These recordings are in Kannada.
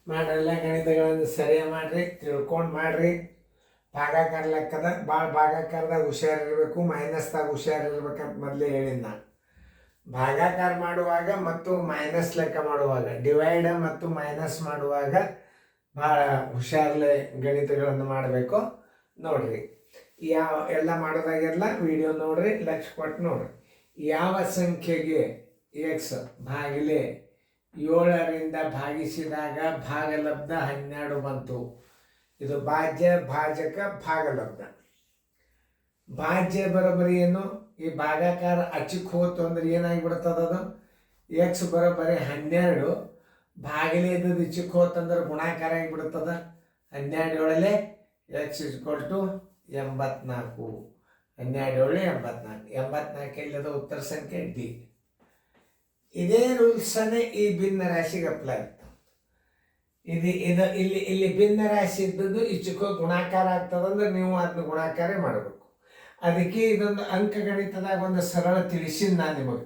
ಮಾಡ್ರೆಲ್ಲ ಗಣಿತಗಳನ್ನು ಸರಿಯಾಗಿ ಮಾಡಿರಿ, ತಿಳ್ಕೊಂಡು ಮಾಡಿರಿ. ಭಾಗಾಕಾರ ಲೆಕ್ಕದ ಭಾಳ ಭಾಗಾಕಾರದಾಗ ಹುಷಾರಿರಬೇಕು, ಮೈನಸ್ದಾಗ ಹುಷಾರಿರ್ಬೇಕಂತ ಮೊದಲೇ ಹೇಳಿದ್ದು ನಾನು. ಭಾಗಾಕಾರ ಮಾಡುವಾಗ ಮತ್ತು ಮೈನಸ್ ಲೆಕ್ಕ ಮಾಡುವಾಗ, ಡಿವೈಡ್ ಮತ್ತು ಮೈನಸ್ ಮಾಡುವಾಗ ಭಾಳ ಹುಷಾರಲ್ಲೇ ಗಣಿತಗಳನ್ನು ಮಾಡಬೇಕು. ನೋಡಿರಿ, ಎಲ್ಲ ಮಾಡೋದಾಗೆಲ್ಲ ವಿಡಿಯೋ ನೋಡಿರಿ, ಲಕ್ಷ ಕೊಟ್ಟು ನೋಡಿರಿ. ಯಾವ ಸಂಖ್ಯೆಗೆ ಎಕ್ಸ್ ಭಾಗಿಲೆ 7ರಿಂದ ಭಾಗಿಸಿದಾಗ ಭಾಗಲಬ್ಧ 12 ಬಂತು? ಇದು ಭಾಜ್ಯ, ಭಾಜಕ, ಭಾಗಲಬ್ಧ. ಭಾಜ್ಯ ಬರೋಬ್ಬರಿ ಏನು? ಈ ಭಾಗಾಕಾರ ಅಚ್ಚಕ್ಕೆ ಹೋತು ಅಂದ್ರೆ ಏನಾಗಿಬಿಡ್ತದ? ಅದು ಎಕ್ಸ್ ಬರೋಬ್ಬರಿ 12 ಭಾಗಿಲೆ ಇದ್ದದ್ದು ಇಚ್ಚಕ್ಕೆ ಹೋತಂದ್ರೆ ಗುಣಾಕಾರ ಆಗಿಬಿಡ್ತದ. 12 ಎಕ್ಸ್ ಇಸ್ಕೊಲ್ ಟು 84. 12 84. 84 ಎಲ್ಲಿದೆ? ಉತ್ತರ ಸಂಖ್ಯೆ ಡಿ. ಇದೇ ರೂಲ್ಸನ್ನೇ ಈ ಭಿನ್ನ ರಾಶಿಗೆ ಅಪ್ಲೈ ಆಗ್ತದೆ. ಇಲ್ಲಿ ಭಿನ್ನ ರಾಶಿ ಇದ್ದದ್ದು ಇಚ್ಚಕ್ಕೋ ಗುಣಾಕಾರ ಆಗ್ತದಂದ್ರೆ ನೀವು ಅದನ್ನ ಗುಣಾಕಾರ ಮಾಡಬೇಕು. ಅದಕ್ಕೆ ಇದೊಂದು ಅಂಕಗಣಿತದಾಗ ಒಂದು ಸರಳ ತಿಳಿಸಿನ ನಾನು ನಿಮಗೆ.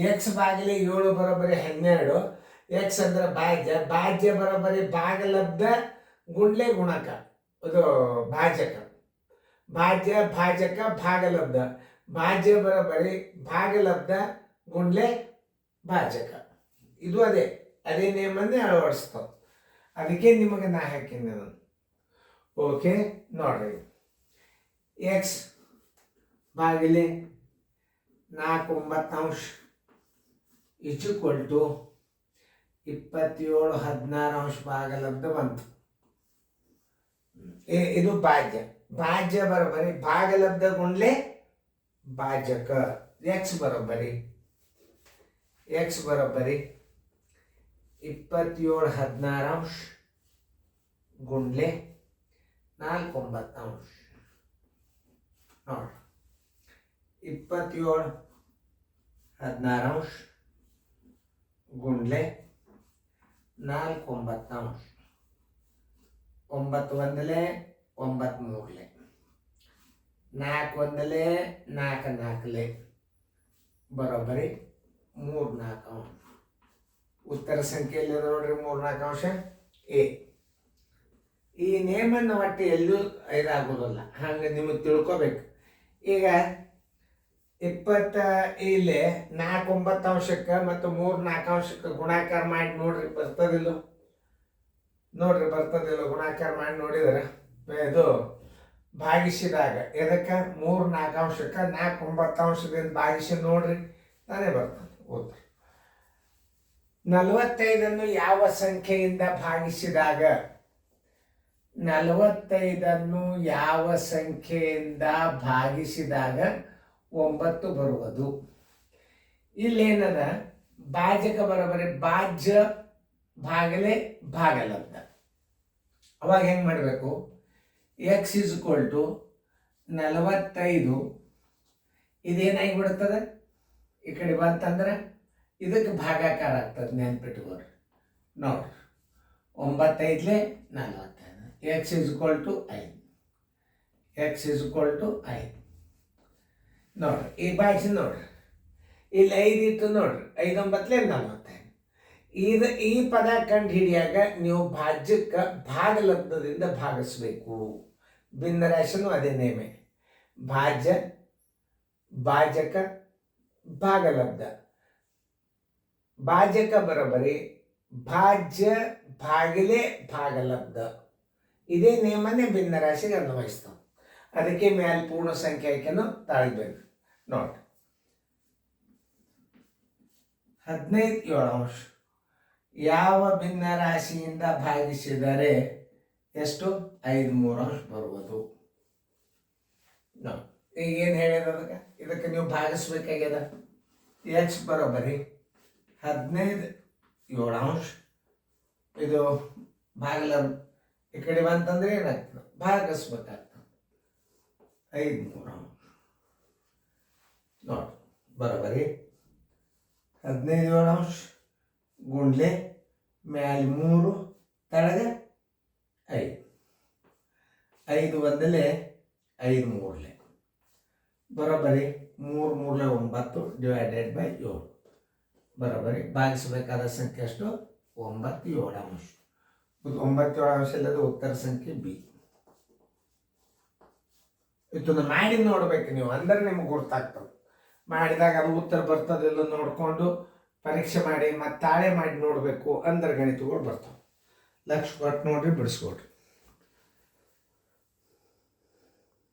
ಎಕ್ಸ್ ಭಾಗಿಲೆ 7 ಬರೋಬ್ಬರಿ 12. ಎಕ್ಸ್ ಅಂದ್ರೆ ಭಾಜ್ಯ, ಭಾಜ್ಯ ಬರೋಬ್ಬರಿ ಭಾಗಲಬ್ಧ ಗುಂಡ್ಲೆ ಗುಣಕ, ಇದು ಭಾಜಕ. ಭಾಜ್ಯ, ಭಾಜಕ, ಭಾಗಲಬ್ಧ. ಭಾಜ್ಯ ಬರೋಬ್ಬರಿ ಭಾಗಲಬ್ಧ ಗುಂಡ್ಲೆ ಭಾಜಕ. ಇದು ಅದೇ ನೇಮನ್ನೇ ಅಳವಡಿಸ್ತಾವೆ. ಅದಕ್ಕೆ ನಿಮಗೆ ನಾ ಹಾಕಿನಿ ನಾನು. ಓಕೆ, ನೋಡ್ರಿ, ಎಕ್ಸ್ ಭಾಗಿಲೆ 4/9 ಇಕ್ವಲ್ ಟು 27/16 ಭಾಗಲಬ್ಧ ಬಂತು. ಇದು ಭಾಜ್ಯ. ಭಾಜ್ಯ ಬರೋಬ್ಬರಿ ಭಾಗಲಬ್ಧ ಗುಂಡ್ಲೆ ಭಾಜಕ. ಎಕ್ಸ್ ಬರೋಬ್ಬರಿ 27/16 ಗುಂಡ್ಲೆ 4/9. ನೋಡಿ, 27/16 ಗುಂಡ್ಲೆ 4/9. 9 ಒಂದಲೇ 9 ಮೂರಲೆ, 4 ಒಂದಲೇ 4 ನಾಲ್ಕಲೆ ಬರೋಬ್ಬರಿ 3 4. ಉತ್ತರ ಸಂಖ್ಯೆಯಲ್ಲಿ ನೋಡ್ರಿ 3 4 ಎ. ಈ ನೇಮನ್ನು ಒಟ್ಟು ಎಲ್ಲೂ ಇದಾಗೋದಿಲ್ಲ, ಹಂಗೆ ನಿಮಗೆ ತಿಳ್ಕೊಬೇಕು. ಈಗ 20 ಇಲ್ಲಿ 4 9 ಮತ್ತು 3 4 ಗುಣಾಕಾರ ಮಾಡಿ ನೋಡ್ರಿ, ಬರ್ತದಿಲ್ಲ? ನೋಡ್ರಿ, ಬರ್ತದಿಲ್ಲ? ಗುಣಾಕಾರ ಮಾಡಿ ನೋಡಿದ್ರೆ ಇದು ಭಾಗಿಸಿದಾಗ ಇದಕ್ಕೆ 3 4 4 9 ಭಾಗಿಸಿ ನೋಡ್ರಿ, ತಾನೇ ಬರ್ತದೆ ಉತ್ತರ. 45 ಯಾವ ಸಂಖ್ಯೆಯಿಂದ ಭಾಗಿಸಿದಾಗ 45 ಯಾವ ಸಂಖ್ಯೆಯಿಂದ ಭಾಗಿಸಿದಾಗ 9 ಬರುವುದು? ಇಲ್ಲೇನದ? ಭಾಜಕ ಬರೋಬ್ಬರಿ ಭಾಜ್ಯ ಭಾಗಲೆ ಭಾಗಲಬ್ಧ. ಅವಾಗ ಹೆಂಗೆ ಮಾಡಬೇಕು? X equal to 45. ಇದೇನಾಗಿ ಬಿಡ್ತದೆ? ಈ ಕಡೆ ಬಂತಂದ್ರೆ ಇದಕ್ಕೆ ಭಾಗಾಕಾರ ಆಗ್ತದೆ, ನೆನ್ಪಿಟ್ಕೋರಿ. ನೋಡ್ರಿ, 9 5 45. X equal to 5. X equal to 5. ನೋಡ್ರಿ, ಈ ಭಾಷೆ ನೋಡ್ರಿ, ಇಲ್ಲಿ 5 ಇತ್ತು ನೋಡ್ರಿ, 5 9 45. ಈ ಪದ ಕಂಡು ಹಿಡಿಯಾಗ ನೀವು ಭಾಜ್ಯಕ್ಕೆ ಭಾಗಲಬ್ಧದಿಂದ ಭಾಗಿಸ್ಬೇಕು. ಭಿನ್ನ ರಾಶಿನೂ ಅದೇ ನೇಮೆ. ಭಾಜ್ಯ, ಭಾಜಕ, ಭಾಗಲಬ್ಧ. ಭಾಜಕ ಬರೋಬ್ಬರಿ ಭಾಜ್ಯ ಭಾಗಿಲೆ ಭಾಗಲಬ್ಧ. ಇದೇ ನೇಮನೇ ಭಿನ್ನ ರಾಶಿಗೆ ಅನ್ವಯಿಸ್ತಾವೆ. ಅದಕ್ಕೆ ಮೇಲೆ ಪೂರ್ಣ ಸಂಖ್ಯೆ ಆಯ್ಕೆನೂ ತಾಳ್ಬೇಕು. ನೋಡಿ, 15/7 ಯಾವ ಭಿನ್ನ ರಾಶಿಯಿಂದ ಭಾಗಿಸಿದರೆ ಎಷ್ಟು? 5/3 ಬರುವುದು. ನೋಡಿ, ಈಗ ಏನು ಹೇಳಿದ? ಇದಕ್ಕೆ ನೀವು ಭಾಗಿಸ್ಬೇಕಾಗ್ಯದ. ಎಕ್ಸ್ ಬರೋಬ್ಬರಿ 15/7. ಇದು ಭಾಗಲ ಈ ಕಡೆ ಬಂತಂದ್ರೆ ಏನಾಗ್ತದೆ? ಭಾಗಿಸ್ಬೇಕಾಗ್ತದೆ. 5/3 ನೋಡಿ, ಬರೋಬ್ಬರಿ 15/7 ಗುಂಡ್ಲೆ ಮ್ಯಾಲೆ 3 ತಳಗೆ 5. 5 ಒಂದಲೇ 5 ಮೂರಲೆ ಬರೋಬ್ಬರಿ 3 3 9 ಡಿವೈಡೆಡ್ ಬೈ 7 ಬರೋಬ್ಬರಿ. ಭಾಗಿಸಬೇಕಾದ ಸಂಖ್ಯೆ ಅಷ್ಟು 9 7 ಅಂಶ. 9 7 ಅಂಶ ಇಲ್ಲದ ಉತ್ತರ ಸಂಖ್ಯೆ ಬಿ. ಇದನ್ನು ಮಾಡಿ ನೋಡ್ಬೇಕು ನೀವು, ಅಂದ್ರೆ ನಿಮ್ಗೆ ಗೊತ್ತಾಗ್ತದೆ. ಮಾಡಿದಾಗ ಅದು ಉತ್ತರ ಬರ್ತದಿಲ್ಲ ನೋಡಿಕೊಂಡು ಪರೀಕ್ಷೆ ಮಾಡಿ ಮತ್ತೆ ತಾಳೆ ಮಾಡಿ ನೋಡಬೇಕು ಅಂದ್ರೆ ಗಣಿತಗಳು ಬರ್ತಾವೆ. ಲಕ್ಷ ಕೊಟ್ಟು ನೋಡ್ರಿ, ಬಿಡಿಸ್ಕೊಡ್ರಿ.